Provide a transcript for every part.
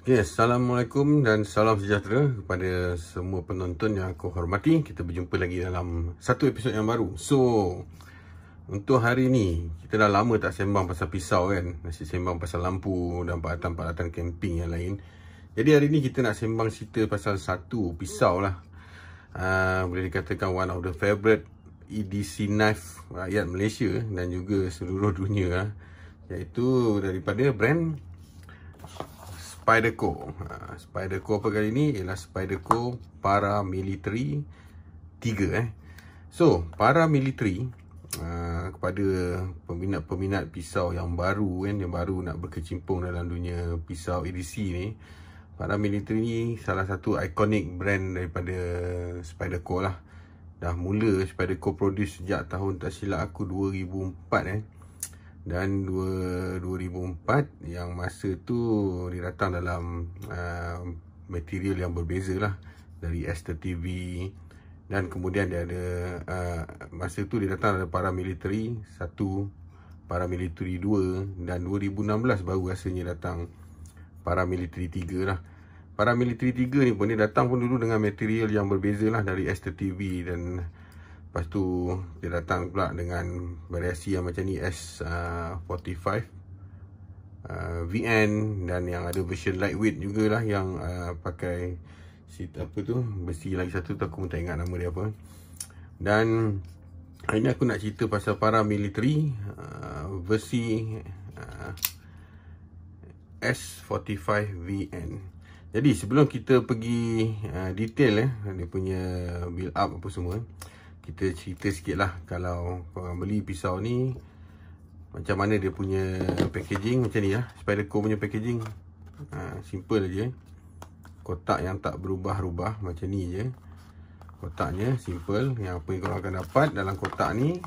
Okay, Assalamualaikum dan salam sejahtera kepada semua penonton yang aku hormati. Kita berjumpa lagi dalam satu episod yang baru. So, untuk hari ni, kita dah lama tak sembang pasal pisau kan. Masih sembang pasal lampu dan peralatan-peralatan camping yang lain. Jadi hari ni kita nak sembang cerita pasal satu pisau lah. Boleh dikatakan one of the favourite EDC knife rakyat Malaysia dan juga seluruh dunia lah. Iaitu daripada brand Spyderco. Spyderco apa kali ni ialah Spyderco Paramilitary 3 So, Paramilitary kepada peminat-peminat pisau yang baru kan, yang baru nak berkecimpung dalam dunia pisau EDC ni, Paramilitary ni salah satu ikonik brand daripada Spyderco lah. Dah mula Spyderco produce sejak tahun tak silap aku 2004 dan 2004 yang masa tu dia datang dalam material yang berbeza lah, dari S30V, dan kemudian dia ada masa tu dia datang ada Paramilitary 1, Paramilitary 2, dan 2016 baru rasanya datang Paramilitary 3 lah. Paramilitary 3 ni pun dia datang pun dulu dengan material yang berbeza lah, dari S30V, dan lepas tu dia datang pula dengan variasi yang macam ni, S45 VN, dan yang ada version lightweight jugalah yang pakai seat apa tu, besi lagi satu tu aku pun tak ingat nama dia apa. Dan hari ni aku nak cerita pasal Paramilitary versi S45 VN. Jadi sebelum kita pergi detail dia punya build up apa semua, kita cerita sikit lah. Kalau korang beli pisau ni, macam mana dia punya packaging, macam ni lah Spyderco punya packaging. Simple je, kotak yang tak berubah-ubah, macam ni je kotaknya, simple. Yang apa yang korang akan dapat dalam kotak ni,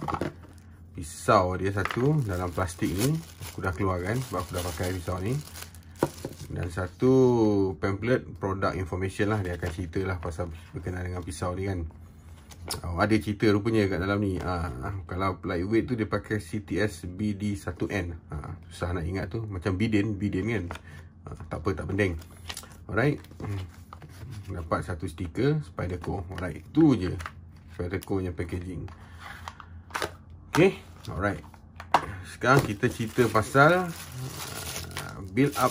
pisau dia satu dalam plastik ni, aku dah keluarkan sebab aku dah pakai pisau ni, dan satu pamphlet product information lah. Dia akan cerita lah pasal berkenaan dengan pisau ni kan. Ada cerita rupanya kat dalam ni. Kalau lightweight tu dia pakai CTS BD1N. Susah nak ingat tu, macam Biden kan. Tak apa, tak penting. Alright, dapat satu stiker Spyderco. Alright, tu je Spyderco punya packaging. Okay, alright. Sekarang kita cerita pasal build up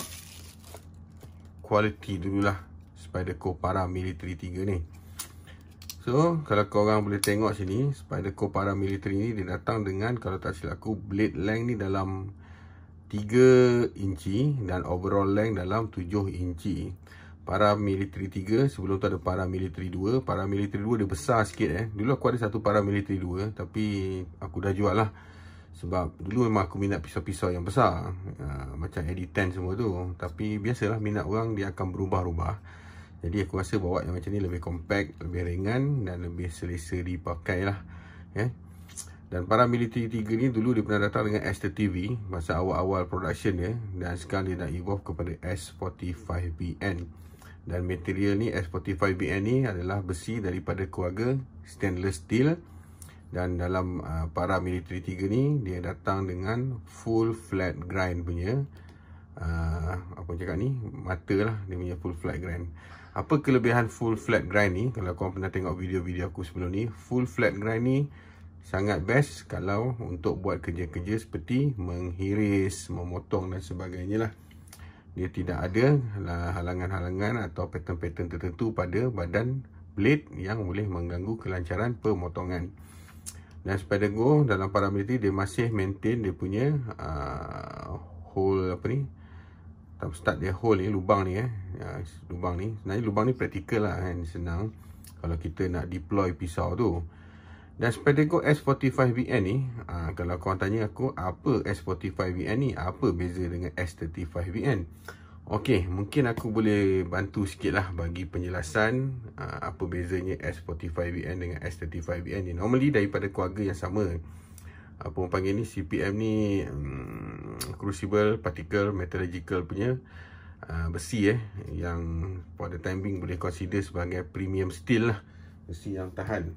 quality dululah Spyderco Paramilitary 3 ni. So, kalau korang boleh tengok sini, Spyderco Paramilitary ni dia datang dengan, kalau tak silap aku, blade length ni dalam 3 inci dan overall length dalam 7 inci. Paramilitary 3, sebelum tu ada Paramilitary 2. Paramilitary 2 dia besar sikit Dulu aku ada satu Paramilitary 2, tapi aku dah jual lah. Sebab dulu memang aku minat pisau-pisau yang besar, macam AD10 semua tu. Tapi biasalah, minat orang dia akan berubah-ubah. Jadi aku rasa bawa yang macam ni lebih compact, lebih ringan dan lebih selesa dipakai lah. Dan Paramilitary 3 ni dulu dia pernah datang dengan S30V masa awal-awal production dia, dan sekarang dia dah evolve kepada S45BN. Dan material ni, S45BN ni adalah besi daripada keluarga stainless steel. Dan dalam Paramilitary 3 ni dia datang dengan full flat grind punya apa cakap ni, mata lah, dia punya full flat grind. Apa kelebihan full flat grind ni? Kalau korang pernah tengok video-video aku sebelum ni, full flat grind ni sangat best kalau untuk buat kerja-kerja seperti menghiris, memotong dan sebagainya lah. Dia tidak ada halangan-halangan atau pattern-pattern tertentu pada badan blade yang boleh mengganggu kelancaran pemotongan. Dan Spyderco dalam Paramilitary dia masih maintain dia punya hole apa ni, start dia hole ni, lubang ni lubang ni. Sebenarnya lubang ni praktikal lah kan, senang kalau kita nak deploy pisau tu. Dan Spyderco S45VN ni, kalau korang tanya aku apa S45VN ni, apa beza dengan S35VN, okey, mungkin aku boleh bantu sikit lah bagi penjelasan apa bezanya S45VN dengan S35VN ni. Normally daripada keluarga yang sama. Apa orang panggil ni, CPM ni crucible particle metallurgical punya besi yang pada time being boleh consider sebagai premium steel lah, besi yang tahan.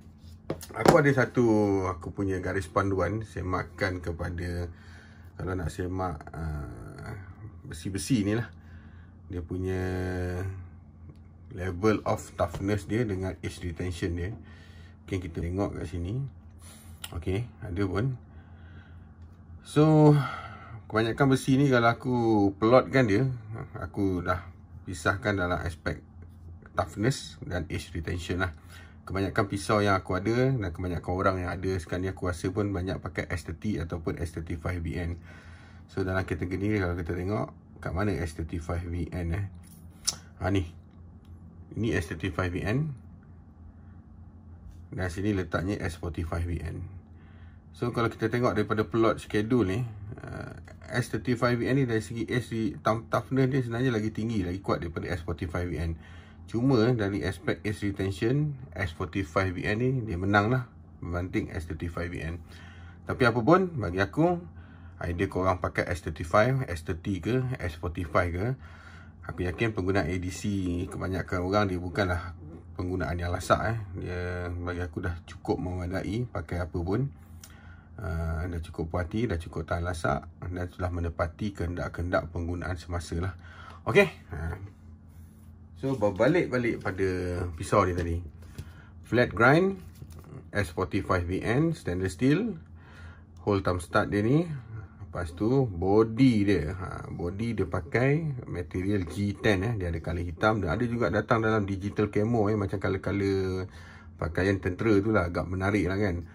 Aku ada satu, aku punya garis panduan semakan kepada, kalau nak semak besi-besi ni lah, dia punya level of toughness dia dengan edge retention dia. Okay, kita tengok kat sini. Okay, ada pun. So kebanyakan besi ni kalau aku plotkan dia, aku dah pisahkan dalam aspek toughness dan edge retention lah. Kebanyakan pisau yang aku ada dan kebanyakan orang yang ada sekarang ni, aku rasa pun banyak pakai S30 ataupun S35VN. So dalam kategori ni kalau kita tengok kat mana S35VN ni. Ini S35VN dan sini letaknya S45VN. So kalau kita tengok daripada plot schedule ni, S35VN ni dari segi edge toughness dia sebenarnya lagi tinggi, lagi kuat daripada S45VN. Cuma dari aspek edge retention, S45VN ni dia menang lah berbanding S35VN. Tapi apa pun, bagi aku, idea korang pakai S35, S30 ke, S45 ke, aku yakin penggunaan ADC kebanyakan orang dia bukanlah penggunaan yang lasak. Dia bagi aku dah cukup memadai pakai apa pun. Dah cukup puas hati, dah cukup tahan lasak dan telah menepati kehendak-kehendak penggunaan semasa lah. Okay. So berbalik pada pisau ni tadi. Flat grind S45VN stainless steel. Hole thumb stud dia ni. Lepas tu body dia. Body dia pakai material G10 dia ada color hitam dan ada juga datang dalam digital camo macam color-color pakaian tentera tu lah, agak menarik lah kan.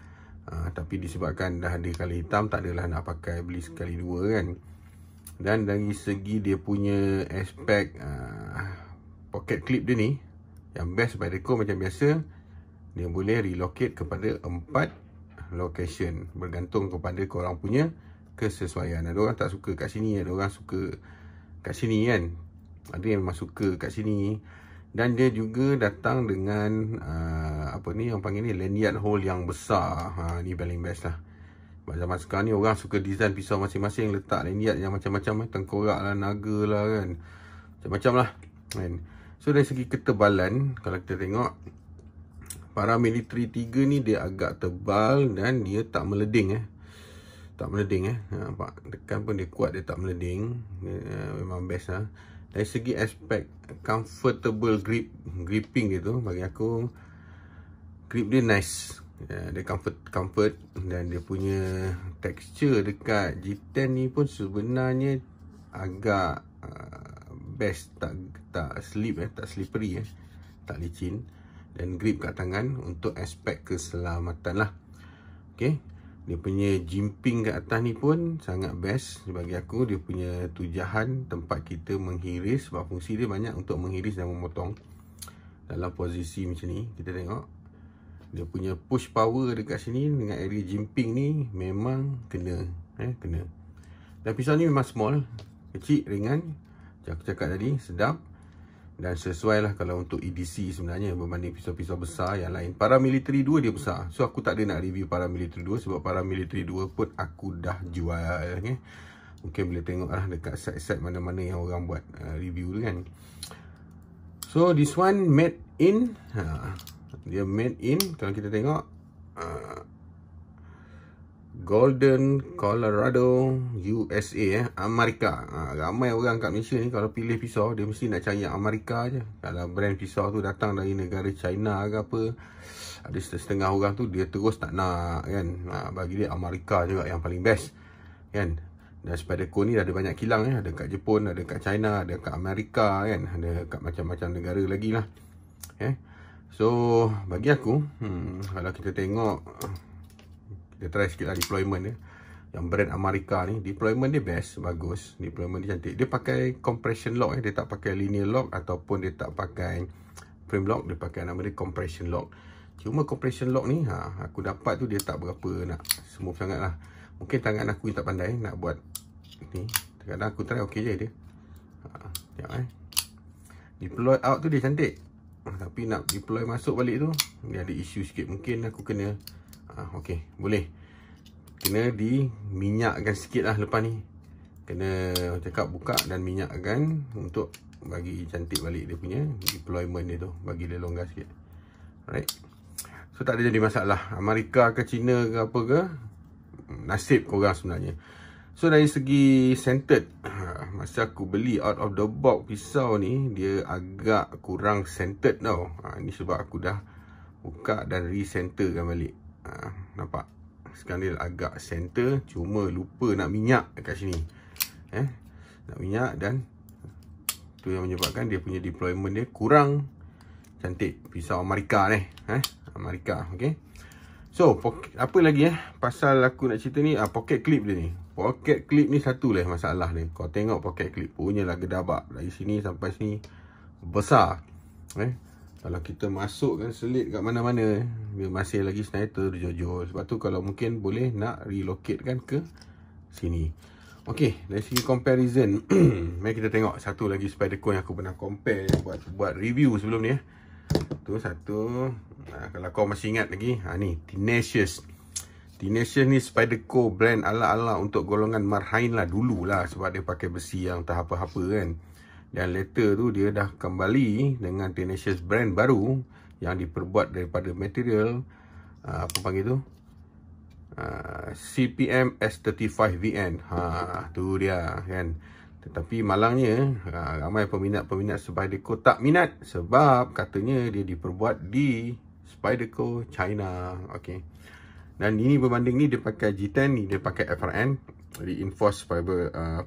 Tapi disebabkan dah ada color hitam, tak adalah nak pakai beli sekali dua kan. Dan dari segi dia punya aspek pocket clip dia ni, yang best Spyderco macam biasa, dia boleh relocate kepada 4 location bergantung kepada korang punya kesesuaian. Ada orang tak suka kat sini, ada orang suka kat sini kan. Ada yang memang suka kat sini. Dan dia juga datang dengan apa ni yang panggil ni, lanyard hole yang besar. Ni paling best lah. Zaman sekarang ni orang suka design pisau masing-masing, letak lanyard yang macam-macam, tengkorak lah, naga lah kan, macam-macam lah kan. So dari segi ketebalan, kalau kita tengok Paramilitary 3 ni dia agak tebal dan dia tak meleding tak meleding nampak, tekan pun dia kuat, dia tak meleding. Memang best lah. Dari segi aspek comfortable gripping dia tu, bagi aku grip dia nice. Dia comfort dan dia punya texture dekat G10 ni pun sebenarnya agak best, tak slip tak slippery tak licin, dan grip kat tangan untuk aspek keselamatan lah. Okay, dia punya jimping kat atas ni pun sangat best bagi aku. Dia punya tujahan tempat kita menghiris, sebab fungsi dia banyak untuk menghiris dan memotong. Dalam posisi macam ni kita tengok dia punya push power dekat sini dengan area jimping ni memang kena. Dan pisau ni memang small, kecil, ringan. Macam aku cakap tadi, sedap dan sesuai lah kalau untuk EDC sebenarnya berbanding pisau-pisau besar yang lain. Paramilitary 2 dia besar, so aku tak ada nak review Paramilitary 2 sebab Paramilitary 2 pun aku dah jual. Mungkin boleh tengok lah dekat site-site mana-mana yang orang buat review tu kan. So this one made in, dia made in, kalau kita tengok Golden, Colorado, USA, Amerika. Ramai orang kat Malaysia ni kalau pilih pisau, dia mesti nak cari yang Amerika je. Kalau brand pisau tu datang dari negara China ke apa, ada setengah orang tu dia terus tak nak kan. Bagi dia Amerika juga yang paling best kan. Dan Spyderco ni ada banyak kilang ada kat Jepun, ada kat China, ada kat Amerika kan, ada kat macam-macam negara lagi lah. So bagi aku, kalau kita tengok, kita try sikit lah deployment dia. Yang brand Amerika ni, deployment dia best, bagus. Deployment dia cantik. Dia pakai compression lock dia tak pakai linear lock ataupun dia tak pakai frame lock. Dia pakai nama dia compression lock. Cuma compression lock ni, aku dapat tu dia tak berapa nak smooth sangat lah. Mungkin tangan aku yang tak pandai nak buat ni. Kadang-kadang aku try okey je dia. Tengok deploy out tu dia cantik. Tapi nak deploy masuk balik tu, dia ada isu sikit. Mungkin aku kena okey, boleh. Kena diminyakkan sikit lah lepas ni. Kena cakap buka dan minyakkan untuk bagi cantik balik dia punya deployment dia tu. Bagi dia longgar sikit. Alright. So tak ada jadi masalah. Amerika ke China ke apa ke, nasib korang sebenarnya. So dari segi centered, masa aku beli out of the box pisau ni, dia agak kurang centered tau. Ni sebab aku dah buka dan recenterkan balik. Nampak? Sekarang dia agak center, cuma lupa nak minyak dekat sini. Nak minyak, dan tu yang menyebabkan dia punya deployment dia kurang cantik. Pisau Amerika ni. Amerika, okay. So, apa lagi pasal aku nak cerita ni, pocket clip dia ni. Pocket clip ni satu lah masalah ni. Kau tengok pocket clip punya lah gedabak. Dari sini sampai sini besar. Kalau kita masukkan selit kat mana-mana, dia masih lagi sniper jojol. Sebab tu kalau mungkin boleh nak relocate kan ke sini. Okay, dari segi comparison, mari kita tengok satu lagi Spyderco yang aku pernah compare, buat review sebelum ni. Tu satu. Kalau kau masih ingat lagi, ni Tenacious. Tenacious ni Spyderco brand ala-ala untuk golongan marhain lah dulu lah, sebab dia pakai besi yang tak apa-apa kan. Dan later tu dia dah kembali dengan Tenacious brand baru yang diperbuat daripada material apa panggil tu, CPM S35VN. Tu dia kan. Tetapi malangnya ramai peminat-peminat Spyderco tak minat, sebab katanya dia diperbuat di Spyderco China. Okay. Dan ini berbanding ni dia pakai G10, ni dia pakai FRN, reinforced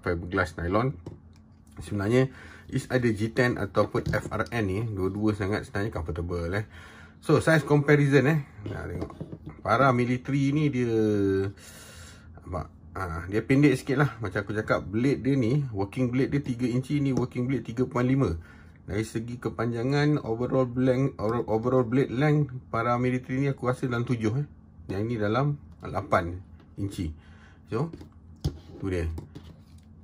fiberglass nylon. Sebenarnya ada G10 ataupun FRN ni, dua-dua sangat sebenarnya comfortable. So size comparison tengok. Paramilitary ni dia dia pendek sikit lah. Macam aku cakap, blade dia ni, working blade dia 3 inci, ni working blade 3.5. Dari segi kepanjangan, overall blade length paramilitary ni aku rasa dalam 7. Yang ni dalam 8 inci. So, tu dia.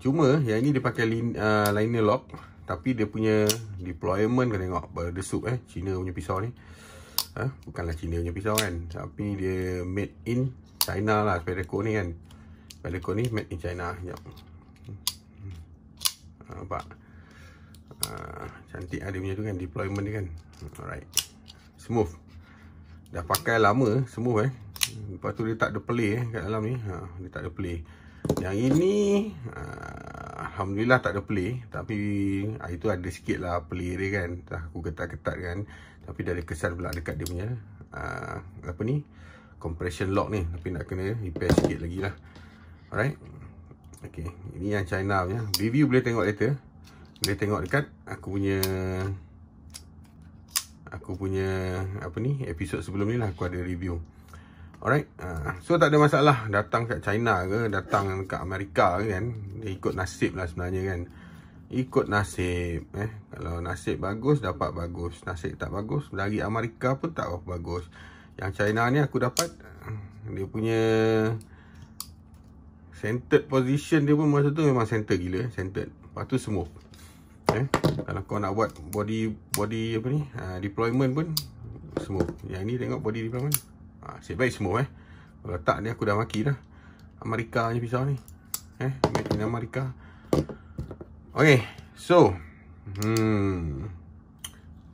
Cuma yang ini dia pakai liner lock, tapi dia punya deployment kau tengok berdesuk Cina punya pisau ni. Bukanlah Cina punya pisau kan, tapi dia made in China lah. Spyderco ni kan, Spyderco ni made in China. Sekejap. Nampak? Cantik dia punya tu kan, deployment dia kan. Alright. Smooth. Dah pakai lama, smooth Lepas tu dia tak ada play kat dalam ni. Dia tak ada play. Yang ini alhamdulillah tak ada play. Tapi itu ada sikit lah play dia kan. Aku ketat-ketat kan. Tapi dah ada kesan pula dekat dia punya apa ni, compression lock ni. Tapi nak kena repair sikit lagi lah. Alright. Okay, ini yang China punya. Review boleh tengok later. Boleh tengok dekat aku punya apa ni, episod sebelum ni lah aku ada review. Alright. So tak ada masalah datang kat China ke, datang kat Amerika ke kan. Dia ikut nasib lah sebenarnya kan. Ikut nasib. Kalau nasib bagus, dapat bagus. Nasib tak bagus, dari Amerika pun tak bagus. Yang China ni aku dapat, dia punya centered position dia pun masa tu memang center gila. Centered. Lepas tu smooth. Kalau kau nak buat body apa ni, deployment pun smooth. Yang ni tengok body deployment, nasib baik smooth Kalau tak ni aku dah maki dah. Amerika punya pisau ni. Made in Amerika. Okay, so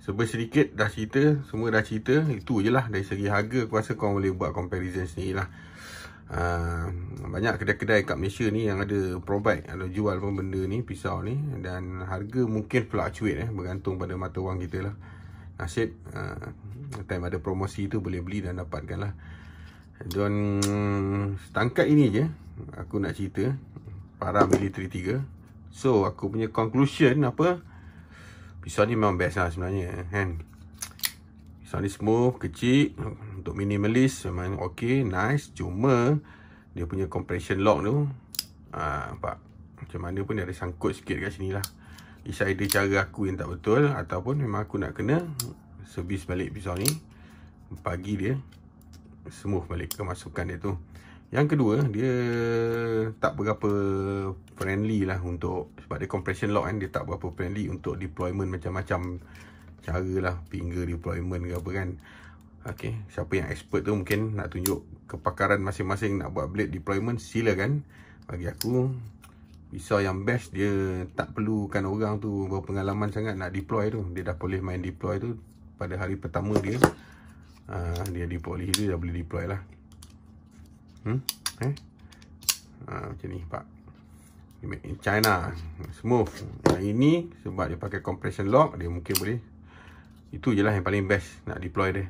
serba sedikit dah cerita, semua dah cerita. Itu je lah. Dari segi harga aku rasa kau boleh buat comparison sendiri lah. Banyak kedai-kedai kat Malaysia ni yang ada provide, ada jual pun benda ni, pisau ni. Dan harga mungkin fluctuate bergantung pada mata wang kita lah. Nasib time ada promosi tu boleh beli dan dapatkan lah. Dan setakat ini je aku nak cerita Paramilitary 3. So aku punya conclusion apa, pisau ni memang best lah sebenarnya kan. Pisau ni smooth, kecil, untuk minimalis memang ok, nice. Cuma dia punya compression lock tu nampak macam mana pun dia ada sangkut sikit kat sini lah. Is either cara aku yang tak betul, ataupun memang aku nak kena servis balik pisau ni, bagi dia smooth balik kemasukan dia tu. Yang kedua, dia tak berapa friendly lah untuk, sebab dia compression lock kan, dia tak berapa friendly untuk deployment macam-macam cara lah, finger deployment ke apa kan. Okay, siapa yang expert tu mungkin nak tunjuk kepakaran masing-masing nak buat blade deployment, silakan. Bagi aku, pisau yang best, dia tak perlukan orang tu berpengalaman sangat nak deploy tu. Dia dah boleh main deploy tu pada hari pertama dia. Dia deploy tu dah boleh deploy lah. Macam ni pak. made in China, smooth. Yang ini sebab dia pakai compression lock, dia mungkin boleh. Itu je lah yang paling best nak deploy dia.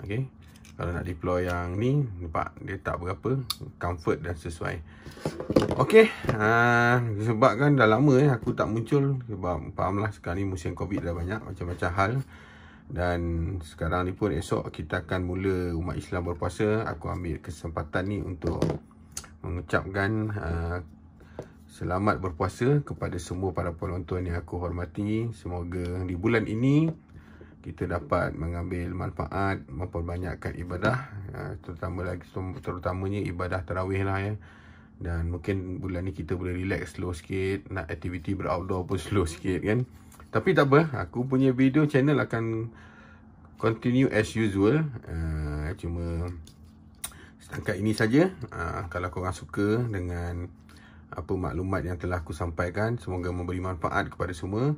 Okay, kalau nak deploy yang ni, nampak dia tak berapa comfort dan sesuai. Okay, sebab kan dah lama aku tak muncul. Sebab fahamlah sekarang ni musim Covid dah banyak macam-macam hal. Dan sekarang ni pun esok kita akan mula umat Islam berpuasa. Aku ambil kesempatan ni untuk mengucapkan selamat berpuasa kepada semua para penonton yang aku hormati. Semoga di bulan ini kita dapat mengambil manfaat, memperbanyakkan ibadah, terutamanya ibadah tarawih lah ya. Dan mungkin bulan ni kita boleh relax slow sikit, nak aktiviti beroutdoor pun slow sikit kan. Tapi tak apa, aku punya video channel akan continue as usual. Cuma setakat ini saja. Kalau korang suka dengan apa maklumat yang telah aku sampaikan, semoga memberi manfaat kepada semua.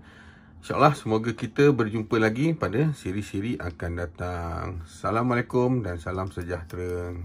InsyaAllah semoga kita berjumpa lagi pada siri-siri akan datang. Assalamualaikum dan salam sejahtera.